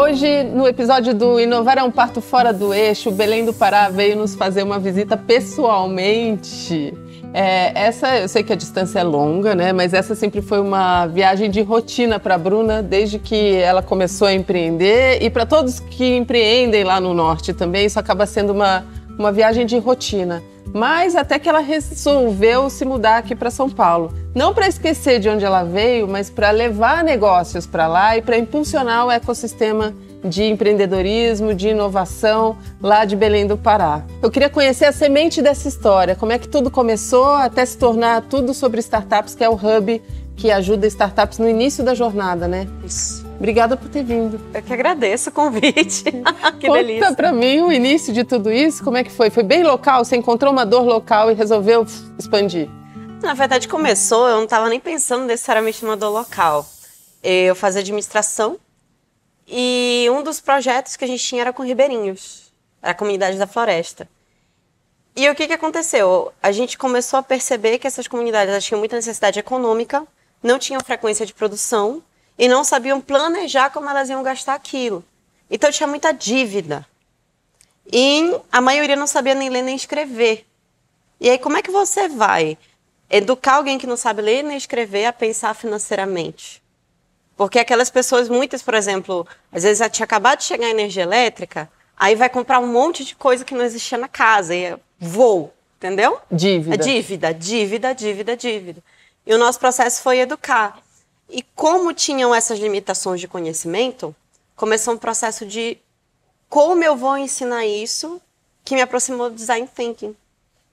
Hoje, no episódio do Inovar é um Parto Fora do Eixo, Belém do Pará veio nos fazer uma visita pessoalmente. Eu sei que a distância é longa, né? Mas essa sempre foi uma viagem de rotina para a Bruna, desde que ela começou a empreender. E para todos que empreendem lá no norte também, isso acaba sendo uma viagem de rotina. Mas até que ela resolveu se mudar aqui para São Paulo. Não para esquecer de onde ela veio, mas para levar negócios para lá e para impulsionar o ecossistema de empreendedorismo, de inovação lá de Belém do Pará. Eu queria conhecer a semente dessa história, como é que tudo começou até se tornar tudo sobre startups, que é o hub que ajuda startups no início da jornada, né? Isso. Obrigada por ter vindo. Eu que agradeço o convite. Que delícia. Conta pra mim o início de tudo isso, como é que foi? Foi bem local? Você encontrou uma dor local e resolveu expandir? Na verdade, começou, eu não estava nem pensando necessariamente numa dor local. Eu fazia administração e um dos projetos que a gente tinha era com ribeirinhos, era a comunidade da floresta. E o que aconteceu? A gente começou a perceber que essas comunidades elas tinham muita necessidade econômica, não tinham frequência de produção, e não sabiam planejar como elas iam gastar aquilo. Então tinha muita dívida. E a maioria não sabia nem ler nem escrever. E aí como é que você vai educar alguém que não sabe ler nem escrever a pensar financeiramente? Porque aquelas pessoas, muitas, por exemplo, às vezes já tinha acabado de chegar a energia elétrica, aí vai comprar um monte de coisa que não existia na casa. E é voo, entendeu? Dívida. Dívida. E o nosso processo foi educar. E como tinham essas limitações de conhecimento, começou um processo de como eu vou ensinar isso, que me aproximou do design thinking.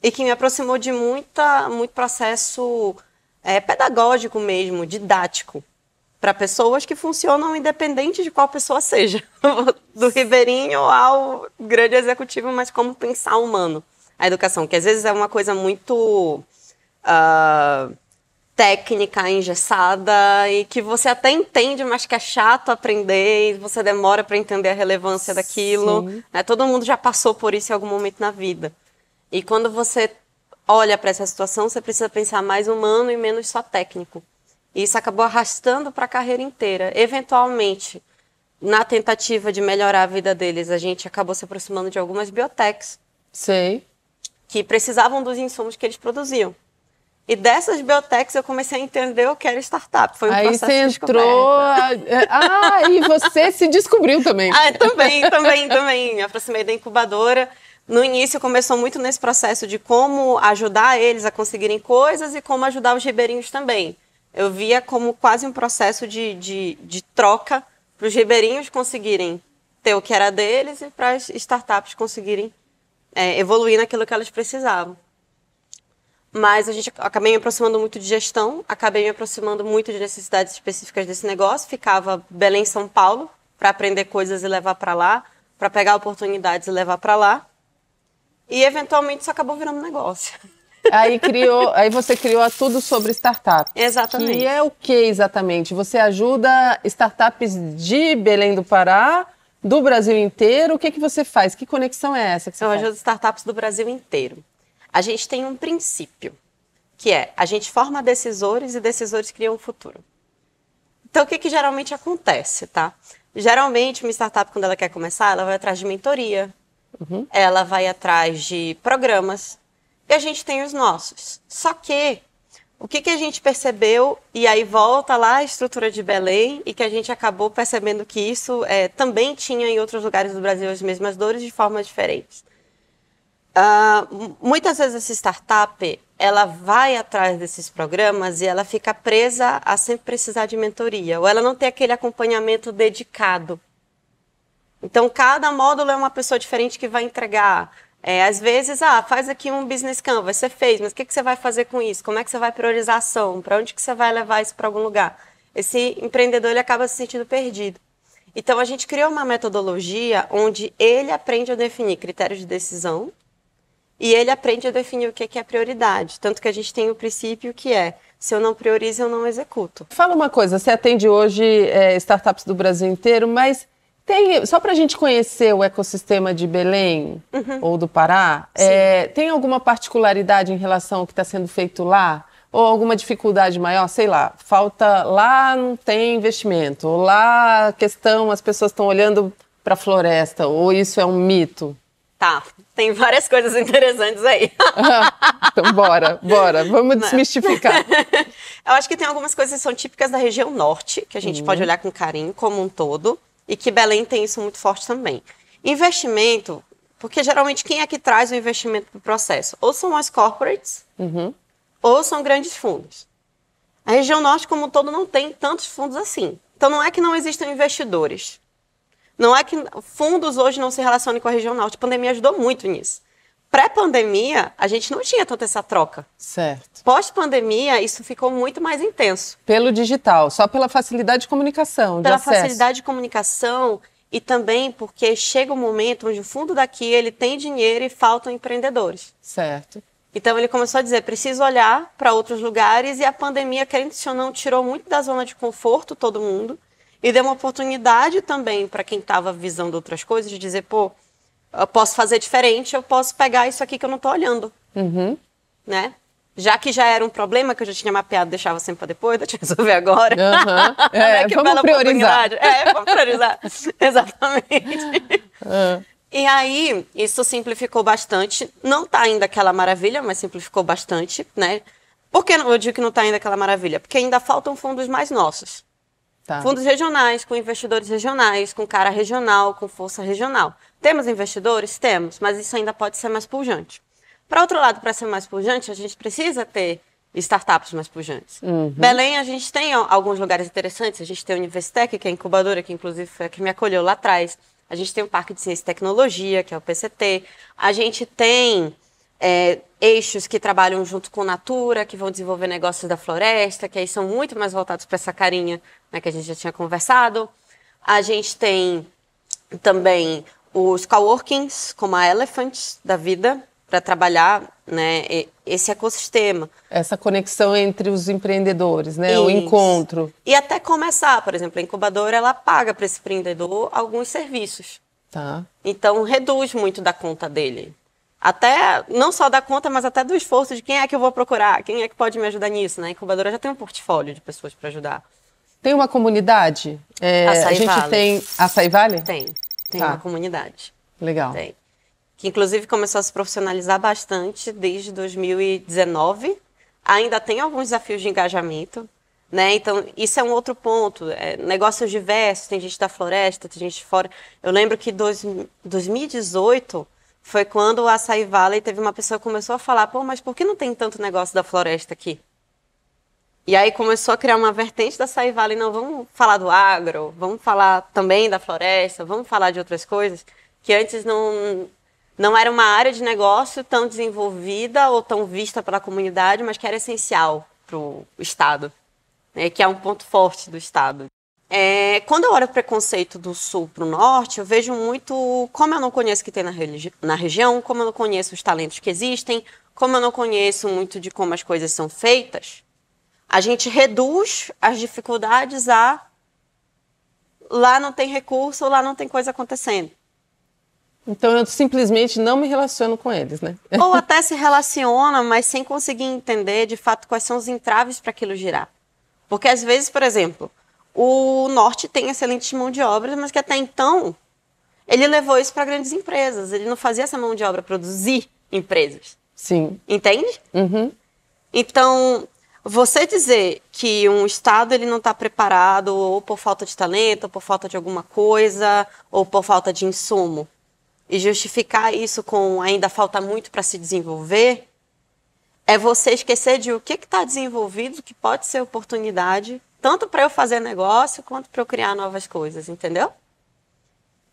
E que me aproximou de muito processo pedagógico mesmo, didático, para pessoas que funcionam independente de qual pessoa seja. Do ribeirinho ao grande executivo, mas como pensar humano. A educação, que às vezes é uma coisa muito técnica, engessada, e que você até entende, mas que é chato aprender, e você demora para entender a relevância daquilo. Né? Todo mundo já passou por isso em algum momento na vida. E quando você olha para essa situação, você precisa pensar mais humano e menos só técnico. E isso acabou arrastando para a carreira inteira. Eventualmente, na tentativa de melhorar a vida deles, a gente acabou se aproximando de algumas biotechs. Sei. Que precisavam dos insumos que eles produziam. E dessas biotechs eu comecei a entender o que era startup. Foi um processo de descoberta. Aí você entrou... e você se descobriu também. Também. Me aproximei da incubadora. No início começou muito nesse processo de como ajudar eles a conseguirem coisas e como ajudar os ribeirinhos também. Eu via como quase um processo de troca para os ribeirinhos conseguirem ter o que era deles e para as startups conseguirem evoluir naquilo que elas precisavam. Mas acabei me aproximando muito de gestão, acabei me aproximando muito de necessidades específicas desse negócio. Ficava Belém, São Paulo, para aprender coisas e levar para lá, para pegar oportunidades e levar para lá. E, eventualmente, isso acabou virando negócio. Aí você criou a Tudo Sobre Startup. Exatamente. Que é o que exatamente? Você ajuda startups de Belém do Pará, do Brasil inteiro? O que você faz? Que conexão é essa que você faz? Eu ajudo startups do Brasil inteiro. A gente tem um princípio, que é a gente forma decisores e decisores criam um futuro. Então, o que geralmente acontece, tá? Geralmente, uma startup, quando ela quer começar, ela vai atrás de mentoria, ela vai atrás de programas, e a gente tem os nossos. Só que, o que a gente percebeu, e aí volta lá a estrutura de Belém, e que a gente acabou percebendo que isso também tinha em outros lugares do Brasil as mesmas dores de formas diferentes. Muitas vezes essa startup, ela vai atrás desses programas e ela fica presa a sempre precisar de mentoria, ou ela não tem aquele acompanhamento dedicado. Então, cada módulo é uma pessoa diferente que vai entregar. Às vezes, faz aqui um business canvas, você fez, mas o que você vai fazer com isso? Como é que você vai priorizar a ação? Para onde que você vai levar isso para algum lugar? Esse empreendedor ele acaba se sentindo perdido. Então, a gente criou uma metodologia onde ele aprende a definir critérios de decisão, e ele aprende a definir o que é prioridade. Tanto que a gente tem o princípio que se eu não priorizo, eu não executo. Fala uma coisa, você atende hoje startups do Brasil inteiro, mas só para a gente conhecer o ecossistema de Belém ou do Pará, tem alguma particularidade em relação ao que está sendo feito lá? Ou alguma dificuldade maior? Sei lá, falta lá, não tem investimento. Ou lá a questão, as pessoas estão olhando para a floresta. Ou isso é um mito? Tá, tem várias coisas interessantes aí. Então bora, vamos desmistificar. Eu acho que tem algumas coisas que são típicas da região norte, que a gente pode olhar com carinho como um todo, e que Belém tem isso muito forte também. Investimento, porque geralmente quem é que traz o investimento para o processo? Ou são as corporates, ou são grandes fundos. A região norte como um todo não tem tantos fundos assim. Então não é que não existam investidores. Não é que fundos hoje não se relacionem com a região norte. A pandemia ajudou muito nisso. Pré-pandemia, a gente não tinha tanta essa troca. Certo. Pós-pandemia, isso ficou muito mais intenso. Pelo digital, só pela facilidade de comunicação, Pela de acesso. facilidade de comunicação e também porque chega um momento onde o fundo daqui ele tem dinheiro e faltam empreendedores. Certo. Então ele começou a dizer, preciso olhar para outros lugares, e a pandemia, querendo ou não, tirou muito da zona de conforto todo mundo e deu uma oportunidade também para quem estava visando outras coisas de dizer, pô, eu posso fazer diferente, eu posso pegar isso aqui que eu não estou olhando, né? Já que já era um problema que eu já tinha mapeado, deixava sempre para depois, deixa eu resolver agora. Que vamos priorizar. Vamos priorizar. Exatamente. E aí, isso simplificou bastante. Não está ainda aquela maravilha, mas simplificou bastante, né? Por que eu digo que não está ainda aquela maravilha? Porque ainda faltam fundos mais nossos. Tá. Fundos regionais, com investidores regionais, com cara regional, com força regional. Temos investidores? Temos, mas isso ainda pode ser mais pujante. Para outro lado, para ser mais pujante, a gente precisa ter startups mais pujantes. Belém, a gente tem alguns lugares interessantes. A gente tem a Universitec, que é a incubadora, que inclusive foi a que me acolheu lá atrás. A gente tem o Parque de Ciência e Tecnologia, que é o PCT. A gente tem eixos que trabalham junto com Natura, que vão desenvolver negócios da floresta, que aí são muito mais voltados para essa carinha, né, que a gente já tinha conversado. A gente tem também os coworkings, como a Elephant da vida, para trabalhar, né, esse ecossistema. Essa conexão entre os empreendedores, né? O encontro. E até começar, por exemplo, a incubadora, ela paga para esse empreendedor alguns serviços. Tá. Então, reduz muito da conta dele. Até, não só da conta, mas até do esforço de quem é que eu vou procurar, quem é que pode me ajudar nisso, né? A incubadora já tem um portfólio de pessoas para ajudar. Tem uma comunidade? A gente Vale. tem... Açaí Vale? Tem Tá. uma comunidade. Legal. Tem. Que inclusive começou a se profissionalizar bastante desde 2019. Ainda tem alguns desafios de engajamento, né? Então, isso é um outro ponto. Negócios diversos, tem gente da floresta, tem gente de fora. Eu lembro que 2018 foi quando o Açaí Valley teve uma pessoa que começou a falar, pô, mas por que não tem tanto negócio da floresta aqui? E aí começou a criar uma vertente da Açaí Valley, não, vamos falar do agro, vamos falar também da floresta, vamos falar de outras coisas, que antes não era uma área de negócio tão desenvolvida ou tão vista pela comunidade, mas que era essencial para o Estado, né, que é um ponto forte do Estado. Quando eu olho o preconceito do sul para o norte, eu vejo muito, como eu não conheço o que tem na região, como eu não conheço os talentos que existem, como eu não conheço muito de como as coisas são feitas, a gente reduz as dificuldades a lá não tem recurso, lá não tem coisa acontecendo. Então eu simplesmente não me relaciono com eles, né? Ou até se relaciona, mas sem conseguir entender de fato quais são os entraves para aquilo girar. Porque às vezes, por exemplo, o norte tem excelentes mão de obra, mas que até então ele levou isso para grandes empresas. Ele não fazia essa mão de obra produzir empresas. Sim. Entende? Então, você dizer que um Estado ele não está preparado ou por falta de talento, ou por falta de alguma coisa, ou por falta de insumo, e justificar isso com ainda falta muito para se desenvolver, é você esquecer de o que está desenvolvido, que pode ser oportunidade, tanto para eu fazer negócio, quanto para eu criar novas coisas, entendeu?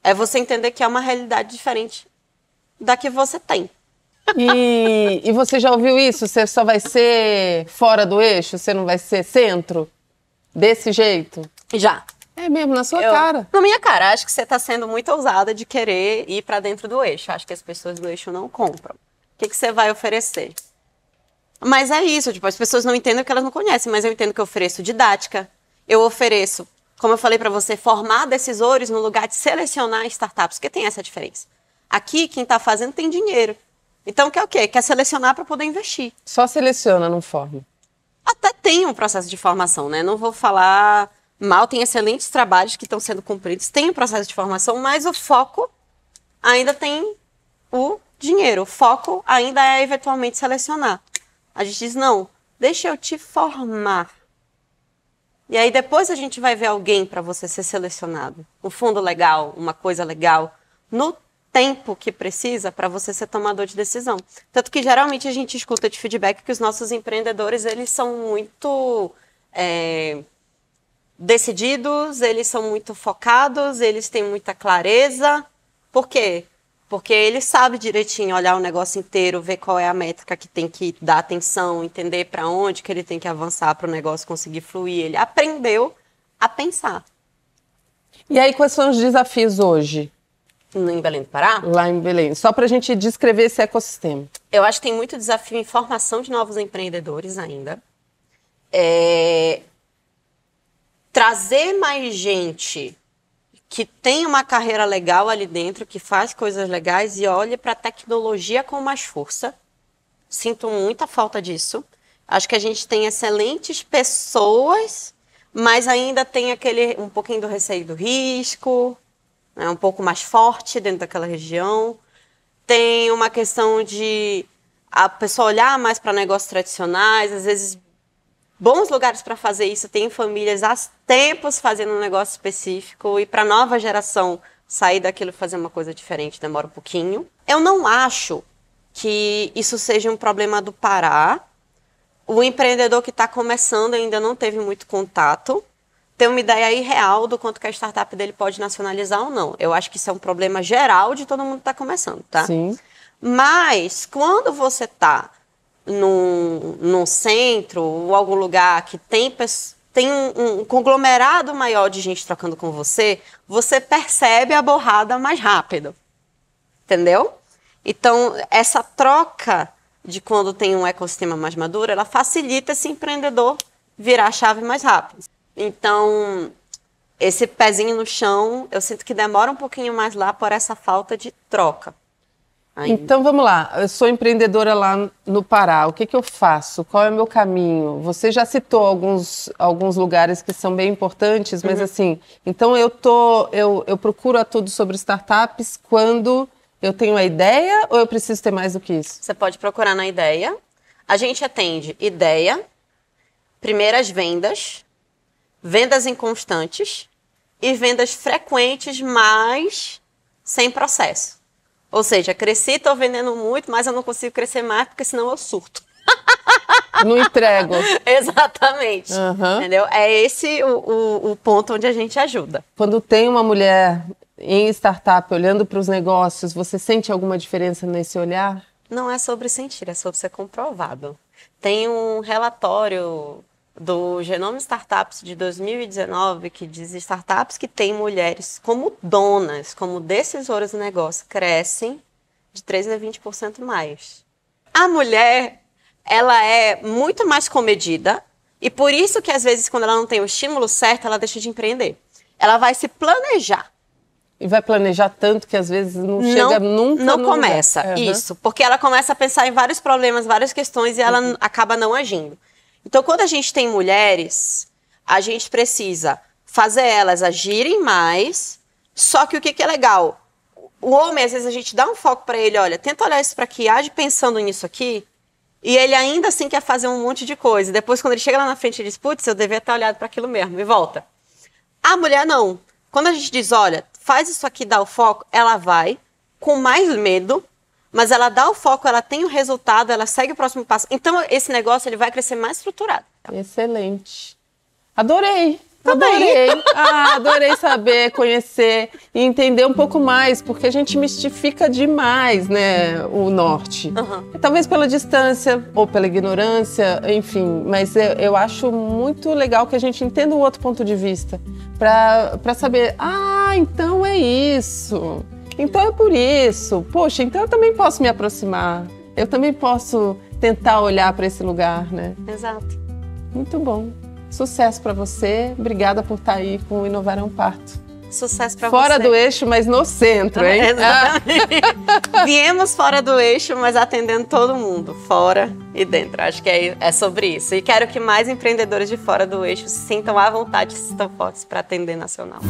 É você entender que é uma realidade diferente da que você tem. E você já ouviu isso? Você só vai ser fora do eixo? Você não vai ser centro? Desse jeito? Já. É mesmo, na sua cara. Na minha cara. Acho que você está sendo muito ousada de querer ir para dentro do eixo. Acho que as pessoas do eixo não compram. O que você vai oferecer? Mas é isso, tipo, as pessoas não entendem o que elas não conhecem, mas eu entendo que eu ofereço didática, eu ofereço, como eu falei para você, formar decisores no lugar de selecionar startups, porque tem essa diferença. Aqui, quem está fazendo tem dinheiro. Então, quer o quê? Quer selecionar para poder investir. Só seleciona, não forma. Até tem um processo de formação, né? Não vou falar mal, tem excelentes trabalhos que estão sendo cumpridos, tem um processo de formação, mas o foco ainda tem o dinheiro. O foco ainda é eventualmente selecionar. A gente diz, não, deixa eu te formar. E aí depois a gente vai ver alguém para você ser selecionado. Um fundo legal, uma coisa legal, no tempo que precisa para você ser tomador de decisão. Tanto que geralmente a gente escuta de feedback que os nossos empreendedores, eles são muito decididos, eles são muito focados, eles têm muita clareza. Por quê? Porque ele sabe direitinho olhar o negócio inteiro, ver qual é a métrica que tem que dar atenção, entender para onde que ele tem que avançar para o negócio conseguir fluir. Ele aprendeu a pensar. E aí, quais são os desafios hoje? Em Belém do Pará? Lá em Belém. Só para a gente descrever esse ecossistema. Eu acho que tem muito desafio em formação de novos empreendedores ainda. Trazer mais gente que tem uma carreira legal ali dentro, que faz coisas legais e olha para a tecnologia com mais força. Sinto muita falta disso. Acho que a gente tem excelentes pessoas, mas ainda tem um pouquinho do receio do risco, né, um pouco mais forte dentro daquela região. Tem uma questão de a pessoa olhar mais para negócios tradicionais, às vezes bons lugares para fazer isso, tem famílias há tempos fazendo um negócio específico e para a nova geração sair daquilo e fazer uma coisa diferente demora um pouquinho. Eu não acho que isso seja um problema do Pará. O empreendedor que está começando ainda não teve muito contato, tem uma ideia irreal do quanto que a startup dele pode nacionalizar ou não. Eu acho que isso é um problema geral de todo mundo que está começando, tá? Sim. Mas quando você está num centro ou algum lugar que tem um conglomerado maior de gente trocando com você, você percebe a borrada mais rápido. Entendeu? Então, essa troca de quando tem um ecossistema mais maduro, ela facilita esse empreendedor virar a chave mais rápido. Então, esse pezinho no chão, eu sinto que demora um pouquinho mais lá por essa falta de troca. Ainda. Então vamos lá, eu sou empreendedora lá no Pará, o que eu faço? Qual é o meu caminho? Você já citou alguns lugares que são bem importantes, mas assim, então eu procuro a tudo sobre startups quando eu tenho a ideia ou eu preciso ter mais do que isso? Você pode procurar na ideia. A gente atende ideia, primeiras vendas, vendas inconstantes e vendas frequentes, mas sem processo. Ou seja, cresci, estou vendendo muito, mas eu não consigo crescer mais porque senão eu surto. Não entrego. Exatamente. Entendeu? É esse o ponto onde a gente ajuda. Quando tem uma mulher em startup olhando para os negócios, você sente alguma diferença nesse olhar? Não é sobre sentir, é sobre ser comprovado. Tem um relatório do Genome Startups de 2019 que diz que startups que têm mulheres como donas, como decisoras do negócio, crescem de 13% a 20% mais. A mulher, ela é muito mais comedida e por isso que às vezes quando ela não tem o estímulo certo, ela deixa de empreender. Ela vai se planejar. E vai planejar tanto que às vezes não chega nunca. Não começa, isso. Porque ela começa a pensar em vários problemas, várias questões e ela acaba não agindo. Então, quando a gente tem mulheres, a gente precisa fazer elas agirem mais, só que o que é legal? O homem, às vezes, a gente dá um foco para ele, olha, tenta olhar isso para aqui, age pensando nisso aqui, e ele ainda assim quer fazer um monte de coisa. E depois, quando ele chega lá na frente, ele diz, putz, eu devia ter olhado para aquilo mesmo, e volta. A mulher, não. Quando a gente diz, olha, faz isso aqui, dá o foco, ela vai com mais medo, mas ela dá o foco, ela tem o resultado, ela segue o próximo passo. Então, esse negócio ele vai crescer mais estruturado. Excelente. Adorei. Adorei. Adorei saber, conhecer e entender um pouco mais, porque a gente mistifica demais, né, o norte. Talvez pela distância ou pela ignorância, enfim, mas eu acho muito legal que a gente entenda o outro ponto de vista, para saber, então é isso. Então é por isso. Poxa, então eu também posso me aproximar. Eu também posso tentar olhar para esse lugar, né? Exato. Muito bom. Sucesso para você. Obrigada por estar aí com o Inovar é um Parto. Sucesso pra Fora você. do eixo, mas no centro, hein? Exatamente. Viemos fora do eixo, mas atendendo todo mundo, fora e dentro. Acho que é sobre isso. E quero que mais empreendedores de fora do eixo se sintam à vontade, se sintam fortes para atender nacional.